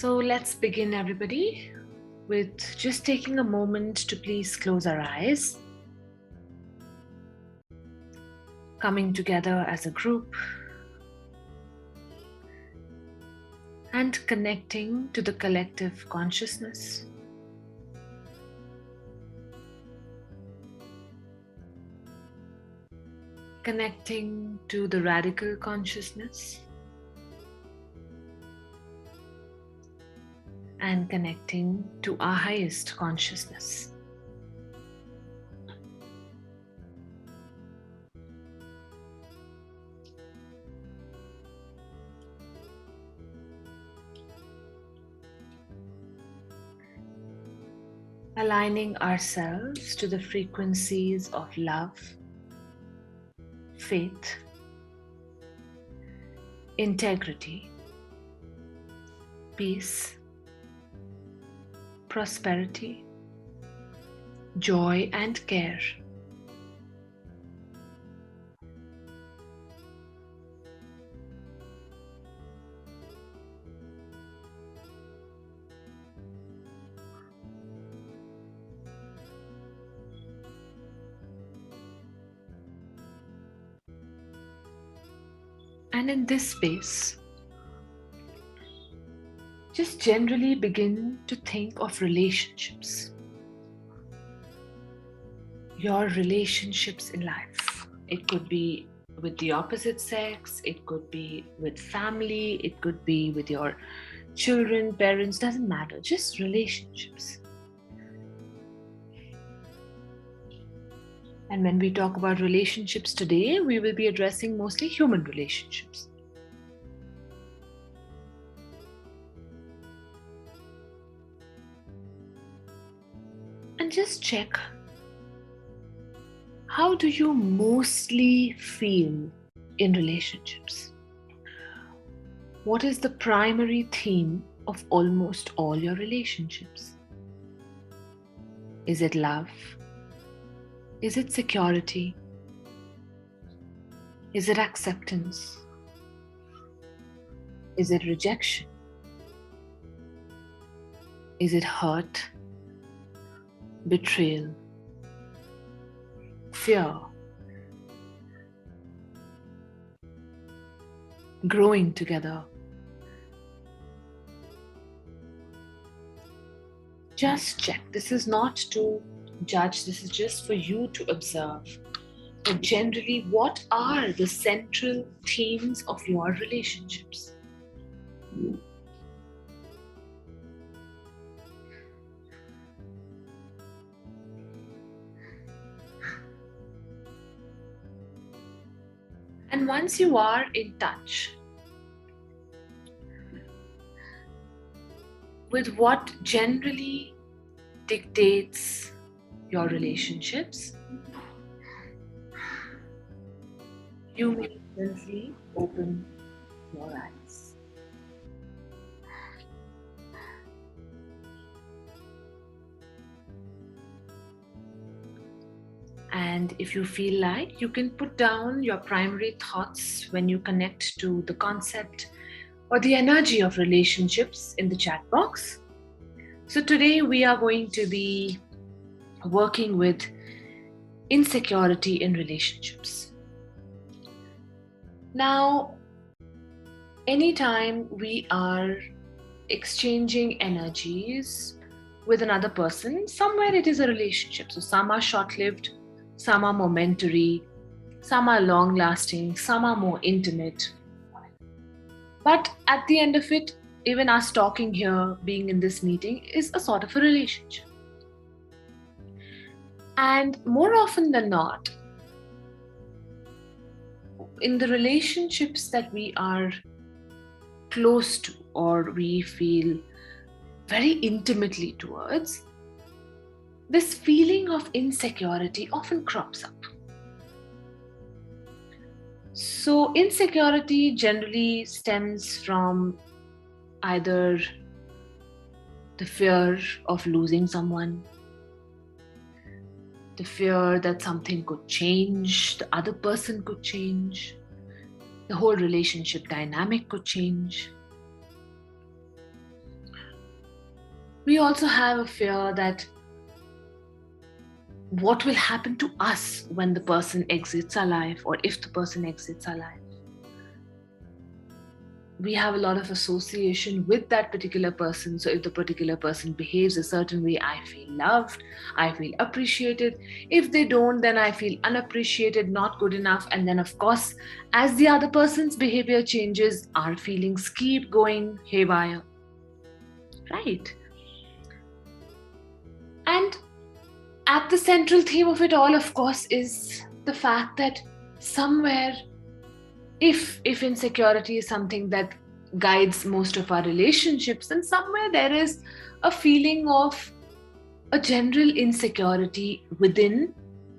So let's begin, everybody, with just taking a moment to please close our eyes. Coming together as a group and connecting to the collective consciousness. Connecting to the radical consciousness. And connecting to our highest consciousness. Aligning ourselves to the frequencies of love, faith, integrity, peace, prosperity, joy and care. And in this space, just generally begin to think of relationships. Your relationships in life. It could be with the opposite sex, it could be with family, it could be with your children, parents, doesn't matter, just relationships. And when we talk about relationships today, we will be addressing mostly human relationships. And just check, how do you mostly feel in relationships? What is the primary theme of almost all your relationships? Is it love? Is it security? Is it acceptance? Is it rejection? Is it hurt? Betrayal? Fear? Growing together? Just check. This is not to judge, this is just for you to observe. But generally, what are the central themes of your relationships? And once you are in touch with what generally dictates your relationships, you may gently open your eyes. And if you feel like, you can put down your primary thoughts when you connect to the concept or the energy of relationships in the chat box. So today we are going to be working with insecurity in relationships. Now, anytime we are exchanging energies with another person, somewhere it is a relationship. So some are short-lived, some are momentary, some are long-lasting, some are more intimate. But at the end of it, even us talking here, being in this meeting, is a sort of a relationship. And more often than not, in the relationships that we are close to or we feel very intimately towards, this feeling of insecurity often crops up. So insecurity generally stems from either the fear of losing someone, the fear that something could change, the other person could change, the whole relationship dynamic could change. We also have a fear that what will happen to us when the person exits our life, or if the person exits our life. We have a lot of association with that particular person. So if the particular person behaves a certain way, I feel loved, I feel appreciated. If they don't, then I feel unappreciated, not good enough. And then, of course, as the other person's behavior changes, our feelings keep going haywire. Right? And at the central theme of it all, of course, is the fact that somewhere, if insecurity is something that guides most of our relationships, then somewhere there is a feeling of a general insecurity within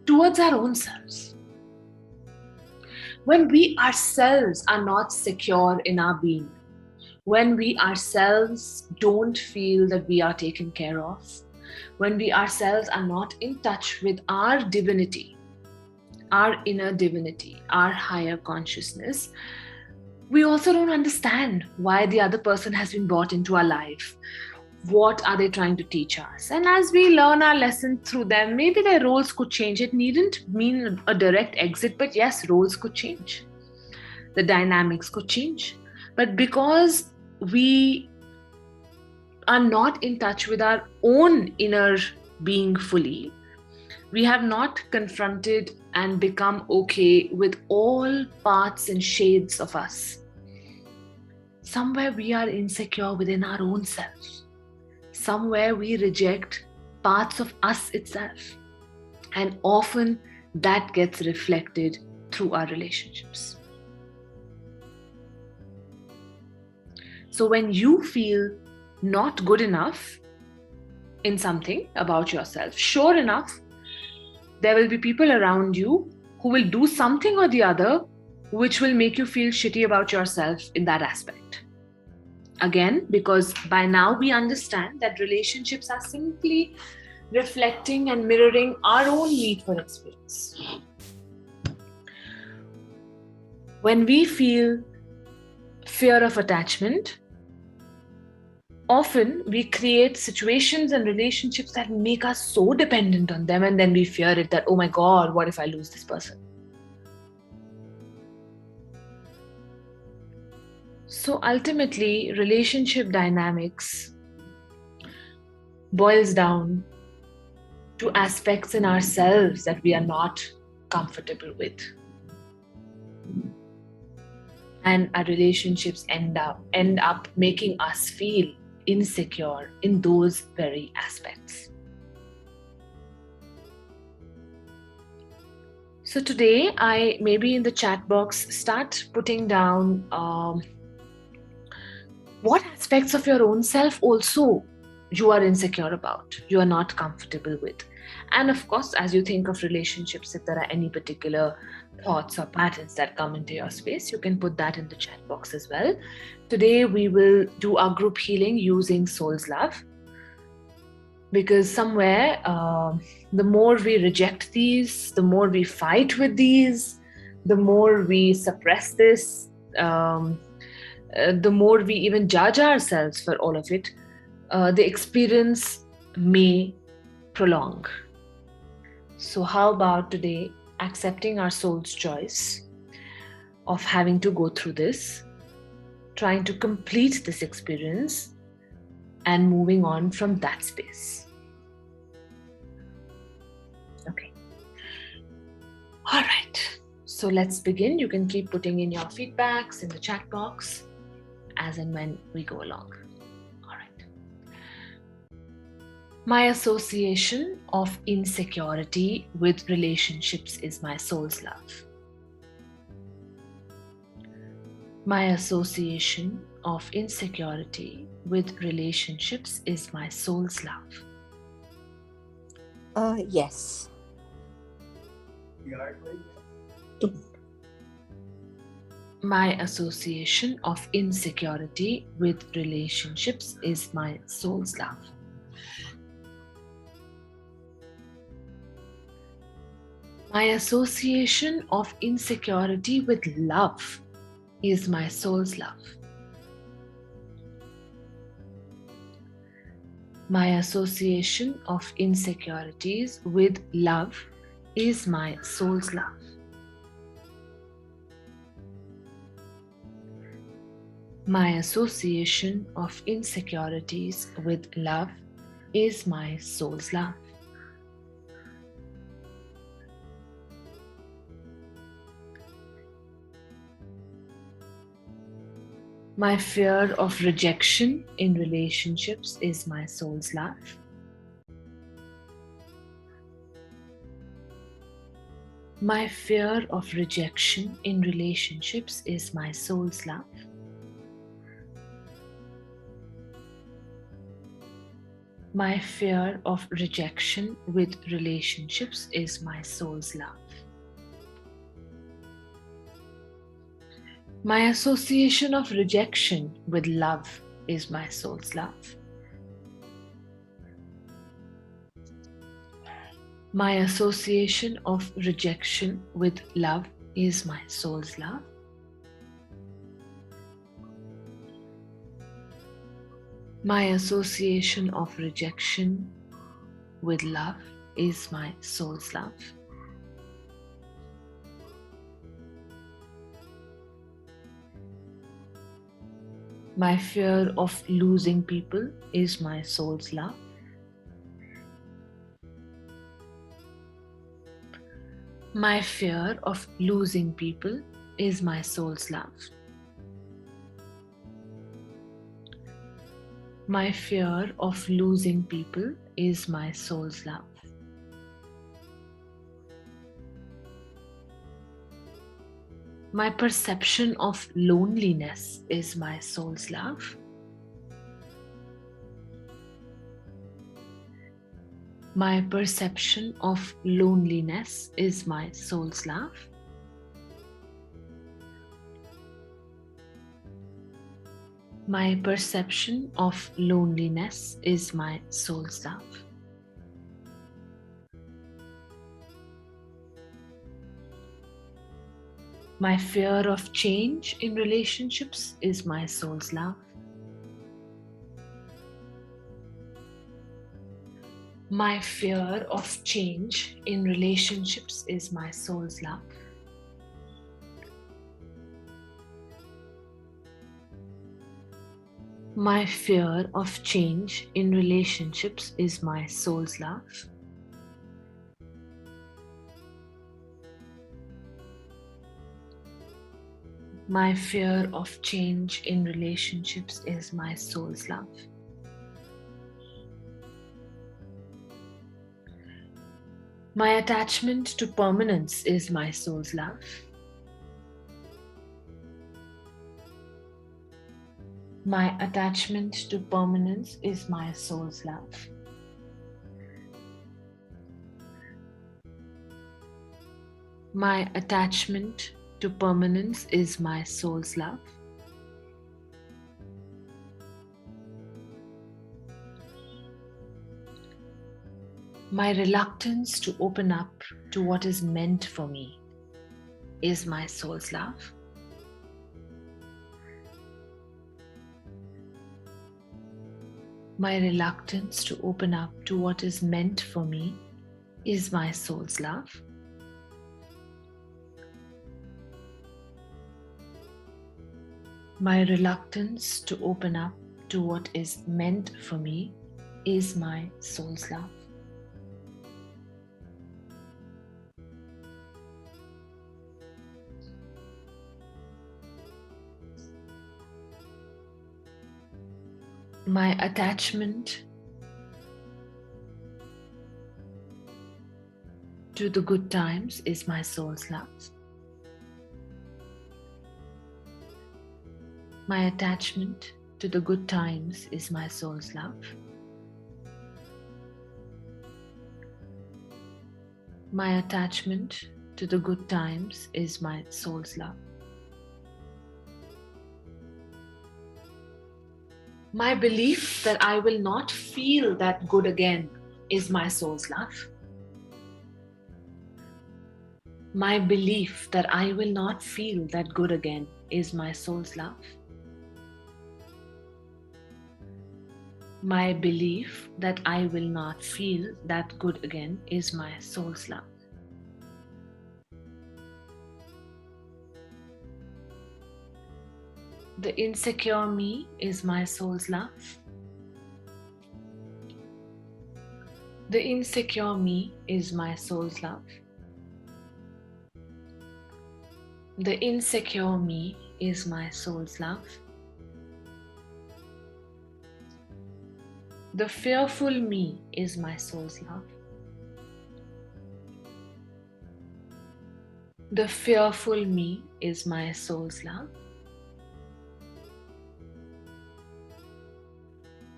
towards our own selves. When we ourselves are not secure in our being, when we ourselves don't feel that we are taken care of, when we ourselves are not in touch with our divinity, our inner divinity, our higher consciousness, we also don't understand why the other person has been brought into our life. What are they trying to teach us? And as we learn our lesson through them, maybe their roles could change. It needn't mean a direct exit, but yes, roles could change. The dynamics could change. But because we are not in touch with our own inner being fully, we have not confronted and become okay with all parts and shades of us. Somewhere we are insecure within our own self. Somewhere we reject parts of us itself. And often that gets reflected through our relationships. So when you feel not good enough in something about yourself, sure enough, there will be people around you who will do something or the other which will make you feel shitty about yourself in that aspect. Again, because by now we understand that relationships are simply reflecting and mirroring our own need for experience. When we feel fear of attachment, often we create situations and relationships that make us so dependent on them, and then we fear it that, oh my God, what if I lose this person? So ultimately, relationship dynamics boils down to aspects in ourselves that we are not comfortable with. And our relationships end up making us feel insecure in those very aspects. So today, I maybe in the chat box start putting down what aspects of your own self also you are insecure about, you are not comfortable with. And of course, as you think of relationships, if there are any particular thoughts or patterns that come into your space, you can put that in the chat box as well. Today, we will do our group healing using Soul's Love. Because somewhere, the more we reject these, the more we fight with these, the more we suppress this, the more we even judge ourselves for all of it, the experience may prolong. So how about today accepting our soul's choice of having to go through this, trying to complete this experience, and moving on from that space. Okay. All right. So let's begin. You can keep putting in your feedbacks in the chat box as and when we go along. All right. My association of insecurity with relationships is my soul's love. My association of insecurity with relationships is my soul's love. Yes. My association of insecurity with relationships is my soul's love. My association of insecurity with love is my soul's love. My association of insecurities with love is my soul's love. My association of insecurities with love is my soul's love. My fear of rejection in relationships is my soul's love. My fear of rejection in relationships is my soul's love. My fear of rejection with relationships is my soul's love. My association of rejection with love is my soul's love. My association of rejection with love is my soul's love. My association of rejection with love is my soul's love. My fear of losing people is my soul's love. My fear of losing people is my soul's love. My fear of losing people is my soul's love. My perception of loneliness is my soul's love. My perception of loneliness is my soul's love. My perception of loneliness is my soul's love. My fear of change in relationships is my soul's love. My fear of change in relationships is my soul's love. My fear of change in relationships is my soul's love. My fear of change in relationships is my soul's love. My attachment to permanence is my soul's love. My attachment to permanence is my soul's love. My attachment to permanence is my soul's love. My reluctance to open up to what is meant for me is my soul's love. My reluctance to open up to what is meant for me is my soul's love. My reluctance to open up to what is meant for me is my soul's love. My attachment to the good times is my soul's love. My attachment to the good times is my soul's love. My attachment to the good times is my soul's love. My belief that I will not feel that good again is my soul's love. My belief that I will not feel that good again is my soul's love. My belief that I will not feel that good again is my soul's love. The insecure me is my soul's love. The insecure me is my soul's love. The insecure me is my soul's love. The fearful me is my soul's love. The fearful me is my soul's love.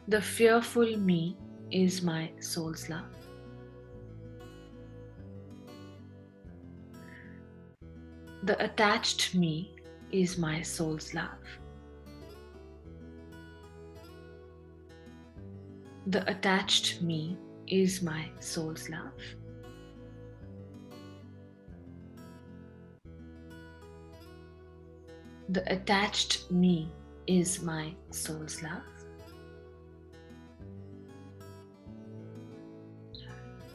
The fearful me is my soul's love. The attached me is my soul's love. The attached me is my soul's love. The attached me is my soul's love.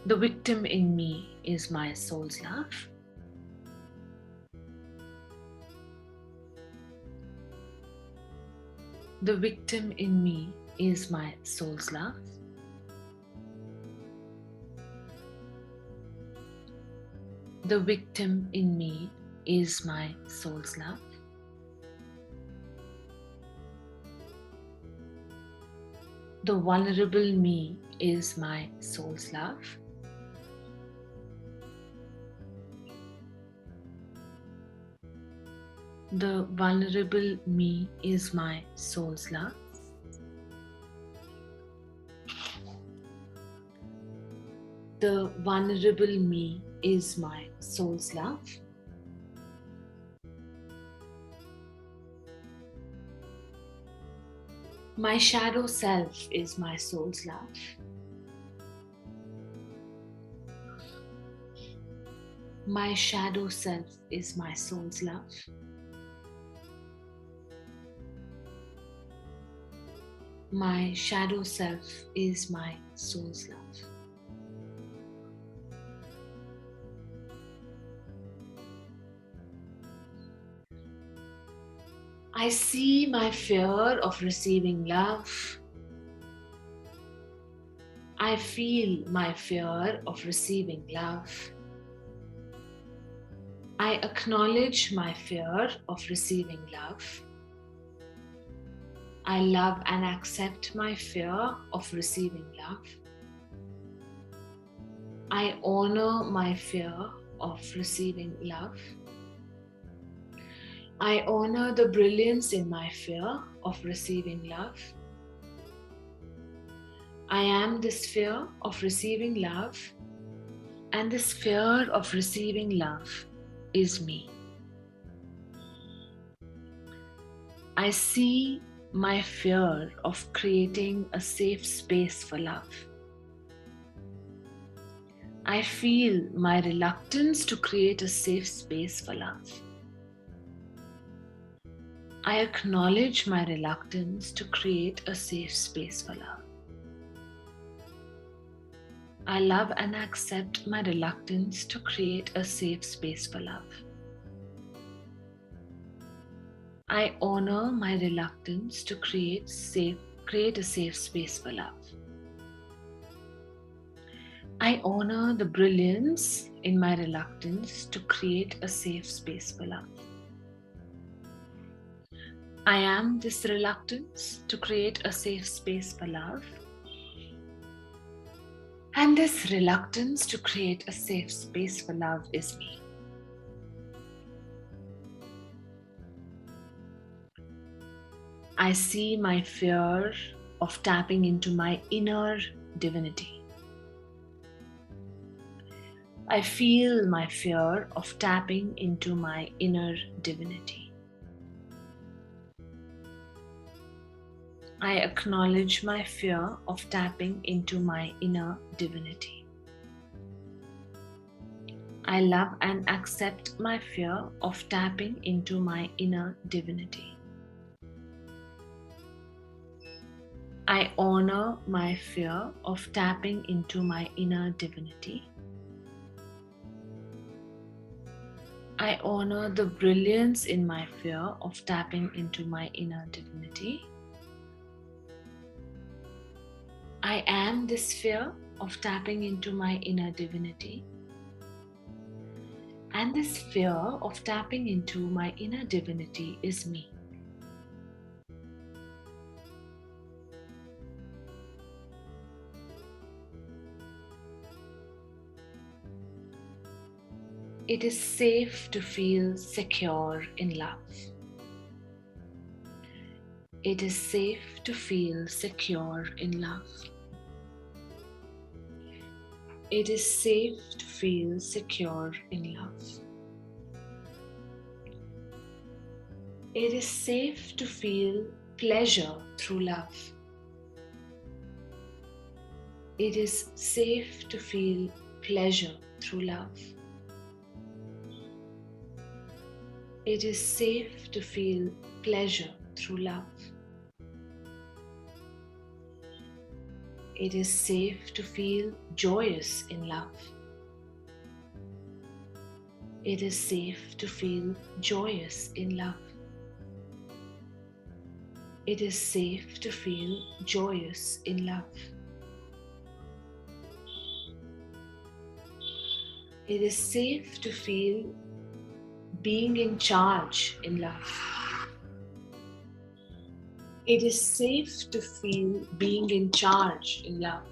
The victim in me is my soul's love. The victim in me is my soul's love. The victim in me is my soul's love. The vulnerable me is my soul's love. The vulnerable me is my soul's love. The vulnerable me is my soul's love. My shadow self is my soul's love. My shadow self is my soul's love. My shadow self is my soul's love. I see my fear of receiving love. I feel my fear of receiving love. I acknowledge my fear of receiving love. I love and accept my fear of receiving love. I honor my fear of receiving love. I honor the brilliance in my fear of receiving love. I am this fear of receiving love, and this fear of receiving love is me. I see my fear of creating a safe space for love. I feel my reluctance to create a safe space for love. I acknowledge my reluctance to create a safe space for love. I love and accept my reluctance to create a safe space for love. I honor my reluctance to create a safe space for love. I honor the brilliance in my reluctance to create a safe space for love. I am this reluctance to create a safe space for love. And this reluctance to create a safe space for love is me. I see my fear of tapping into my inner divinity. I feel my fear of tapping into my inner divinity. I acknowledge my fear of tapping into my inner divinity. I love and accept my fear of tapping into my inner divinity. I honor my fear of tapping into my inner divinity. I honor the brilliance in my fear of tapping into my inner divinity. I am this fear of tapping into my inner divinity. And this fear of tapping into my inner divinity is me. It is safe to feel secure in love. It is safe to feel secure in love. It is safe to feel secure in love. It is safe to feel pleasure through love. It is safe to feel pleasure through love. It is safe to feel pleasure through love. It is safe to feel joyous in love. It is safe to feel joyous in love. It is safe to feel joyous in love. It is safe to feel being in charge in love. It is safe to feel being in charge in love.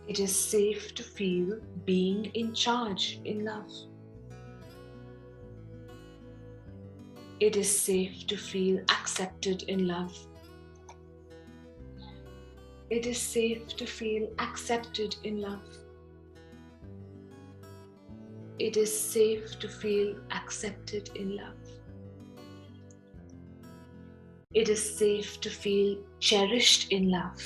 It is safe to feel being in charge in love. It is safe to feel accepted in love. It is safe to feel accepted in love. It is safe to feel accepted in love. It is safe to feel cherished in love.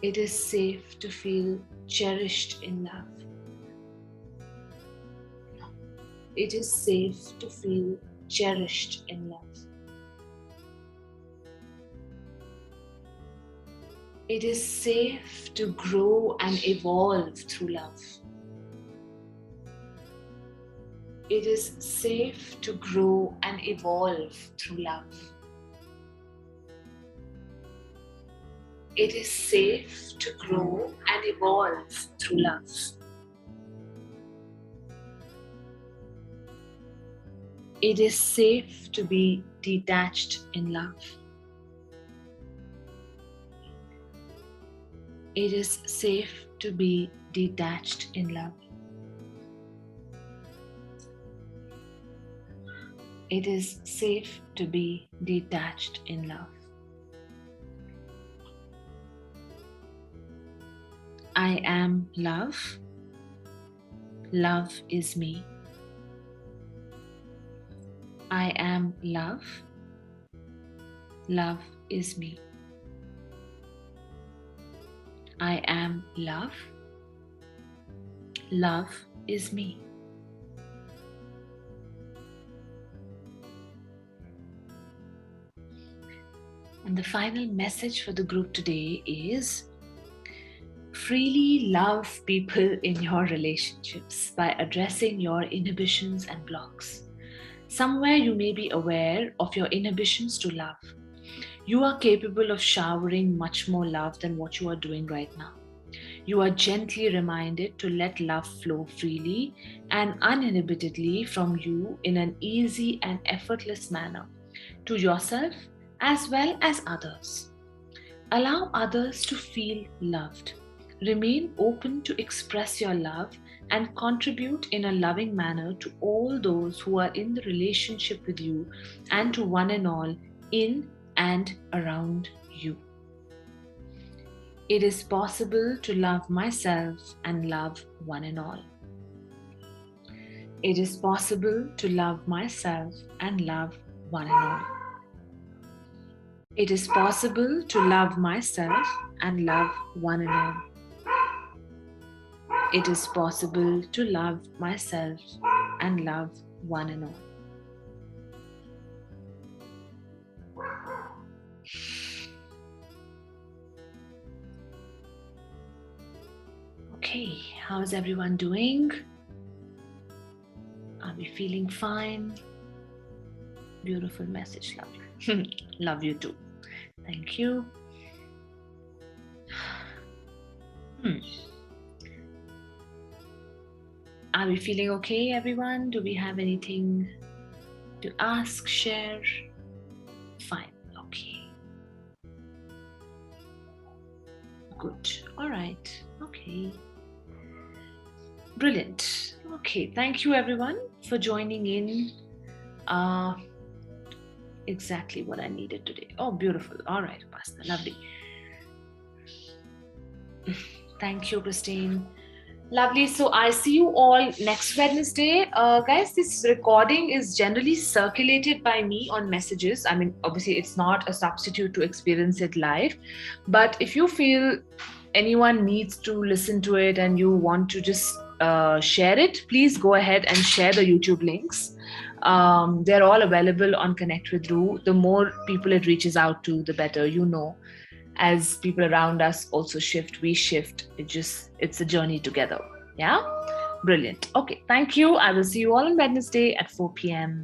It is safe to feel cherished in love. It is safe to feel cherished in love. It is safe to grow and evolve through love. It is safe to grow and evolve through love. It is safe to grow and evolve through love. It is safe to be detached in love. It is safe to be detached in love. It is safe to be detached in love. I am love. Love is me. I am love. Love is me. I am love. Love is me. And the final message for the group today is freely love people in your relationships by addressing your inhibitions and blocks. Somewhere you may be aware of your inhibitions to love. You are capable of showering much more love than what you are doing right now. You are gently reminded to let love flow freely and uninhibitedly from you in an easy and effortless manner to yourself as well as others. Allow others to feel loved. Remain open to express your love and contribute in a loving manner to all those who are in the relationship with you and to one and all in and around you. It is possible to love myself and love one and all. It is possible to love myself and love one and all. It is possible to love myself and love one and all. It is possible to love myself and love one and all. Okay, how is everyone doing? Are we feeling fine? Beautiful message, love you. Love you too. Thank you. Are we feeling okay, everyone? Do we have anything to ask, share? Fine, okay. Good, all right, okay. Brilliant. Okay, thank you everyone for joining in. Exactly what I needed today. Oh, beautiful. All right, Pasta, lovely. Thank you, Christine. Lovely. So I see you all next Wednesday. Guys, this recording is generally circulated by me on messages. I mean, obviously, it's not a substitute to experience it live. But if you feel anyone needs to listen to it and you want to just share it, please go ahead and share the YouTube links. They're all available on Connect with Ru. The more people it reaches out to, the better, as people around us also shift, we shift. It's a journey together. Yeah, brilliant. Okay, thank you. I will see you all on Wednesday at 4 p.m.